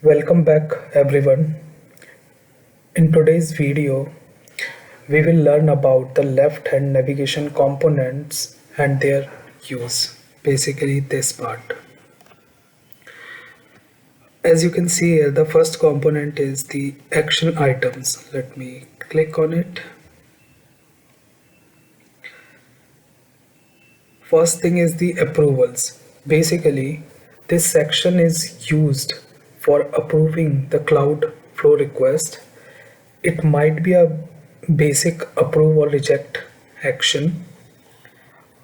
Welcome back everyone. In today's video, we will learn about the left hand navigation components and their use. Basically this part. As you can see here, the first component is the action items. Let me click on it. First thing is the approvals. Basically, this section is used for approving the cloud flow request. It might be a basic approve or reject action,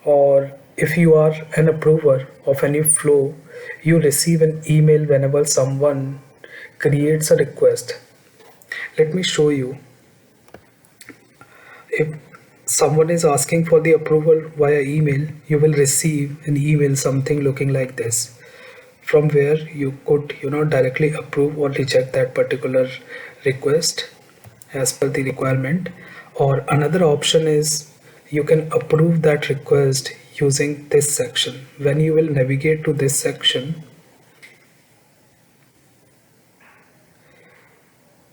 or if you are an approver of any flow, you receive an email whenever someone creates a request. Let me show you. If someone is asking for the approval via email, you will receive an email something looking like this, from where you could directly approve or reject that particular request as per the requirement. Or another option is you can approve that request using this section. When you will navigate to this section,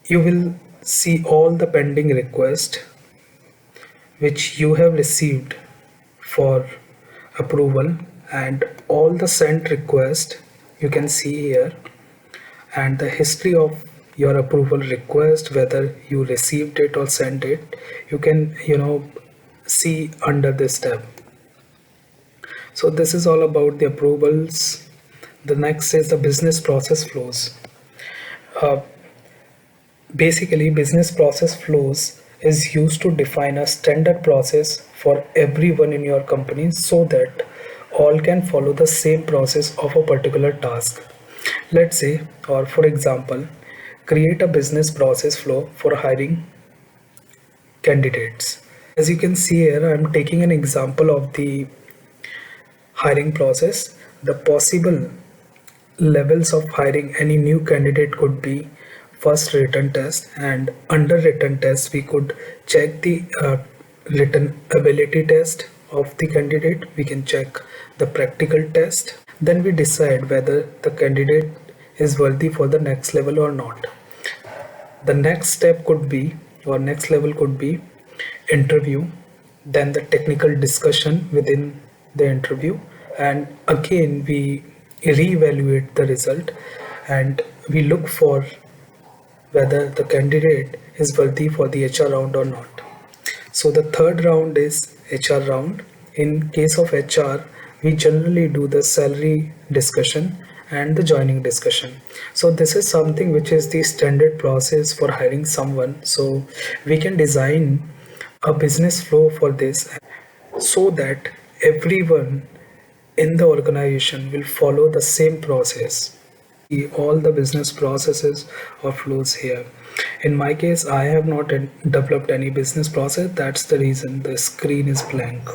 you will see all the pending requests which you have received for approval, and all the sent request you can see here, and the history of your approval request, whether you received it or sent it, you can see under this tab. So this is all about the approvals. The next is the business process flows. uh, Basically, business process flows is used to define a standard process for everyone in your company so that all can follow the same process of a particular task. Let's say, or for example, create a business process flow for hiring candidates. As you can see here, I'm taking an example of the hiring process. The possible levels of hiring any new candidate could be: first, written test, and under written test we could check the written ability test of the candidate. We can check the practical test. Then we decide whether the candidate is worthy for the next level or not. The next step could be, or next level could be, interview, then the technical discussion within the interview, and again we reevaluate the result and we look for whether the candidate is worthy for the HR round or not. So the third round is HR round. In case of HR, we generally do the salary discussion and the joining discussion. So this is something which is the standard process for hiring someone. So we can design a business flow for this so that everyone in the organization will follow the same process. All the business processes or flows here. In my case, I have not developed any business process. That's the reason the screen is blank.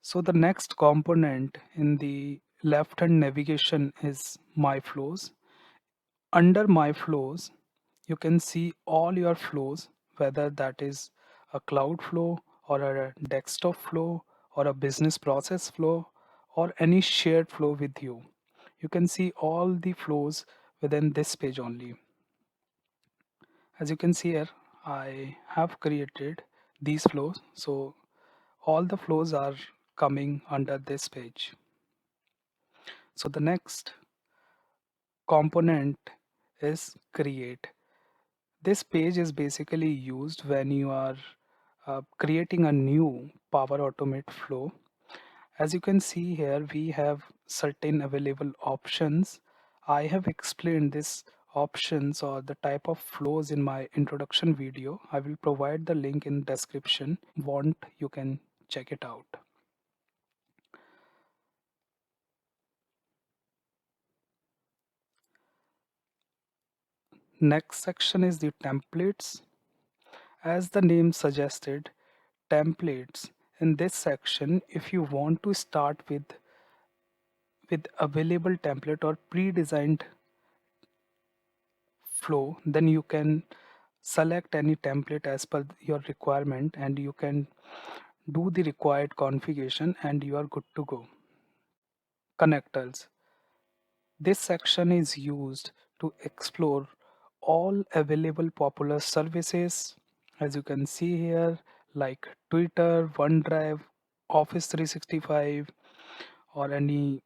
So the next component in the left hand navigation is my flows. Under my flows, you can see all your flows, whether that is a cloud flow or a desktop flow or a business process flow or any shared flow with you. You can see all the flows within this page only. As you can see here, I have created these flows. So all the flows are coming under this page. So the next component is create. This page is basically used when you are creating a new Power Automate flow. As you can see here, we have certain available options. I have explained this options or the type of flows in my introduction video. I will provide the link in description. Want, you can check it out. Next section is the templates. As the name suggested, templates. In this section, if you want to start with available template or pre-designed flow, then you can select any template as per your requirement and you can do the required configuration and you are good to go. Connectors. This section is used to explore all available popular services, as you can see here, like Twitter, OneDrive, Office 365, or any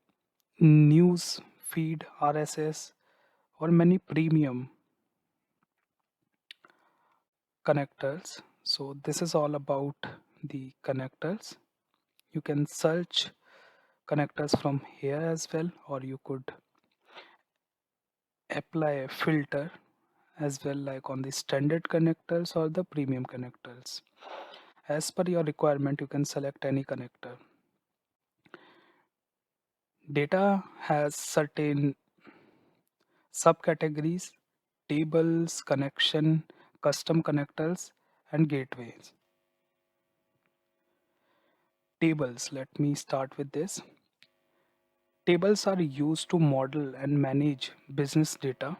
news feed, RSS, or many premium connectors. So this is all about the connectors. You can search connectors from here as well, or you could apply a filter as well, like on the standard connectors or the premium connectors. As per your requirement, you can select any connector. Data has certain subcategories: tables, connection, custom connectors, and gateways. Tables, let me start with this. Tables are used to model and manage business data.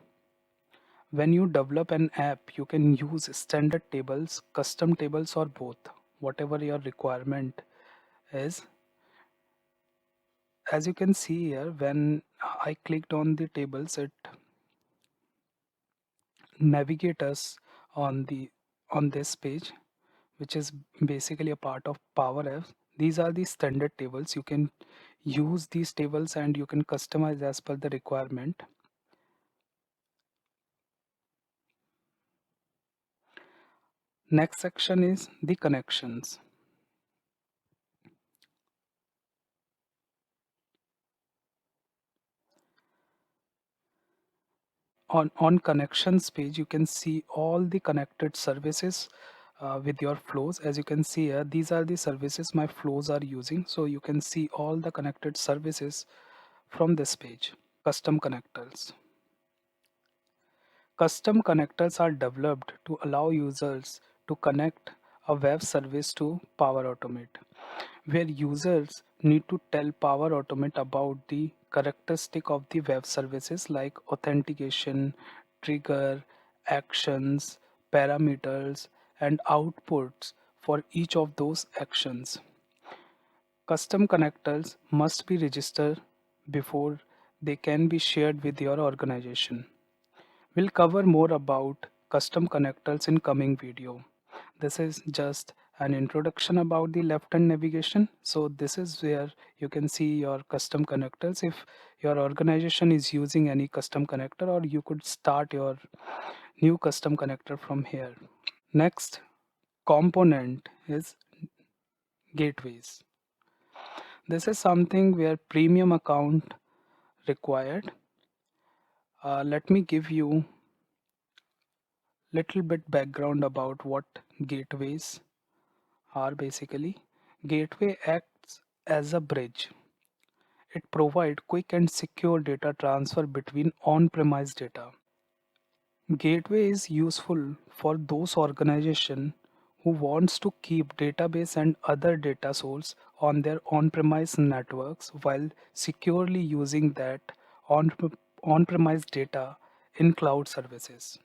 When you develop an app, you can use standard tables, custom tables, or both, whatever your requirement is. As you can see here, when I clicked on the tables, it navigates us on this page, which is basically a part of Power Apps. These are the standard tables. You can use these tables and you can customize as per the requirement. Next section is the connections. On connections page, you can see all the connected services with your flows. As you can see here, these are the services my flows are using. So you can see all the connected services from this page. Custom connectors. Custom connectors are developed to allow users to connect a web service to Power Automate, where users need to tell Power Automate about the characteristic of the web services like authentication, trigger, actions, parameters, and outputs for each of those actions. Custom connectors must be registered before they can be shared with your organization. We'll cover more about custom connectors in coming video. This is just an introduction about the left-hand navigation. So this is where you can see your custom connectors. If your organization is using any custom connector, or you could start your new custom connector from here. Next component is gateways. This is something where premium account required. Let me give you little bit background about what gateways are basically. Gateway acts as a bridge. It provides quick and secure data transfer between on-premise data. Gateway is useful for those organizations who wants to keep database and other data source on their on-premise networks while securely using that on on-premise data in cloud services.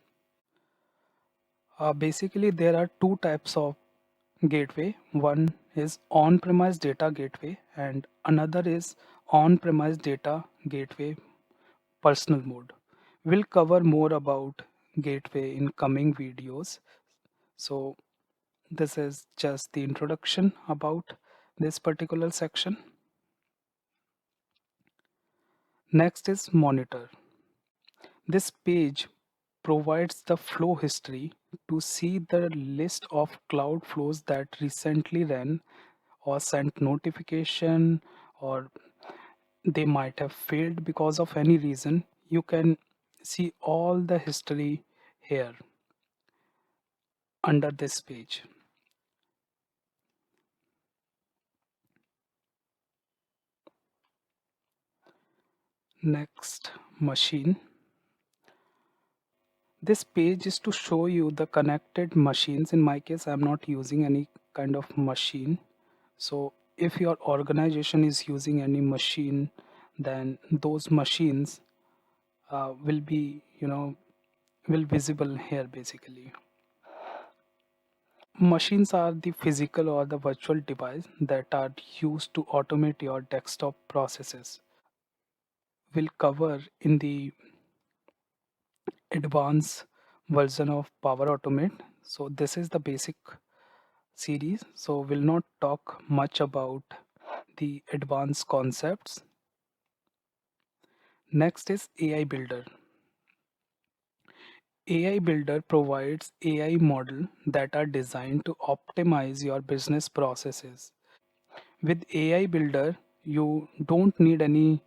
Basically, there are two types of gateway. One is on-premise data gateway and another is on-premise data gateway personal mode. We'll cover more about gateway in coming videos. So this is just the introduction about this particular section. Next is monitor. This page provides the flow history to see the list of cloud flows that recently ran or sent notification, or they might have failed because of any reason. You can see all the history here under this page. Next, machine. This page is to show you the connected machines. In my case, I'm not using any kind of machine. So if your organization is using any machine, then those machines will be, will visible here basically. Machines are the physical or the virtual device that are used to automate your desktop processes. will cover in the advanced version of Power Automate. So this is the basic series. So we'll not talk much about the advanced concepts. Next is AI Builder. AI Builder provides AI model that are designed to optimize your business processes. With AI Builder, you don't need any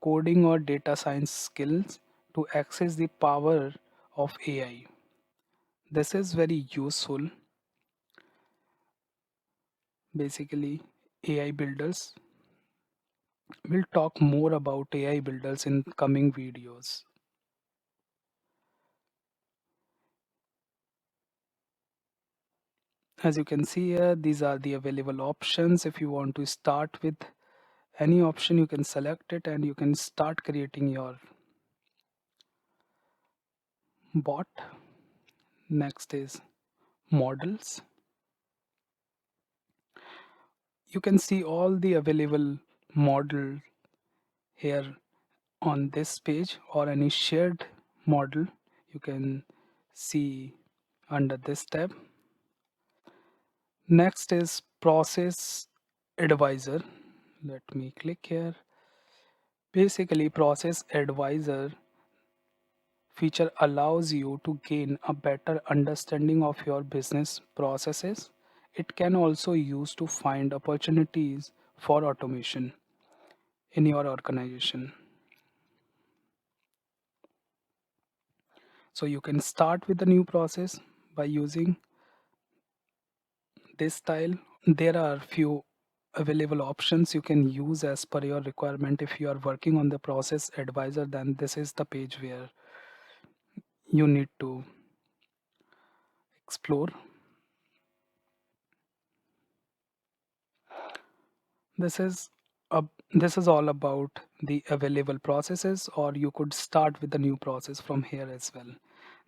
coding or data science skills to access the power of AI. This is very useful. Basically, AI builders. We'll talk more about AI builders in coming videos. As you can see here, these are the available options. If you want to start with any option, you can select it and you can start creating your bot. Next is models. You can see all the available model here on this page, or any shared model you can see under this tab. Next is process advisor. Let me click here. Basically, process advisor feature allows you to gain a better understanding of your business processes. It can also use to find opportunities for automation in your organization. So you can start with the new process by using this style. There are few available options you can use as per your requirement. If you are working on the process advisor, then this is the page where you need to explore. This is a, this is all about the available processes, or you could start with the new process from here as well.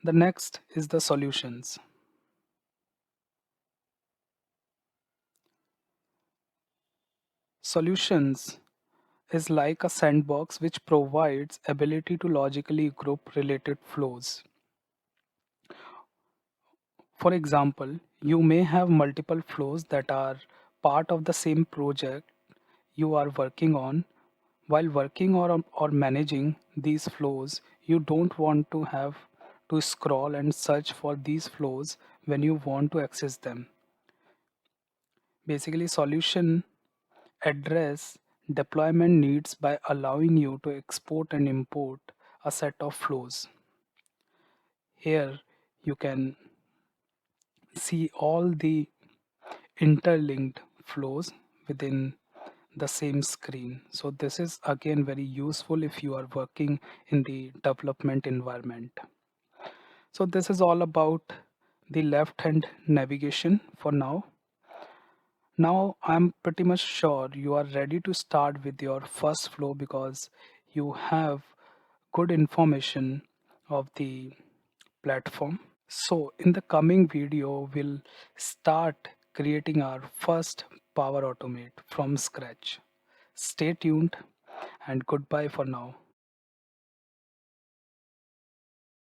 The next is the solutions. Solutions is like a sandbox which provides ability to logically group related flows. For example, you may have multiple flows that are part of the same project you are working on. While working or managing these flows, you don't want to have to scroll and search for these flows when you want to access them. Basically, solution address deployment needs by allowing you to export and import a set of flows. Here you can see all the interlinked flows within the same screen. So this is again very useful if you are working in the development environment. So this is all about the left hand navigation for now. Now I'm pretty much sure you are ready to start with your first flow because you have good information of the platform. So in the coming video, we'll start creating our first Power Automate from scratch. Stay tuned and goodbye for now.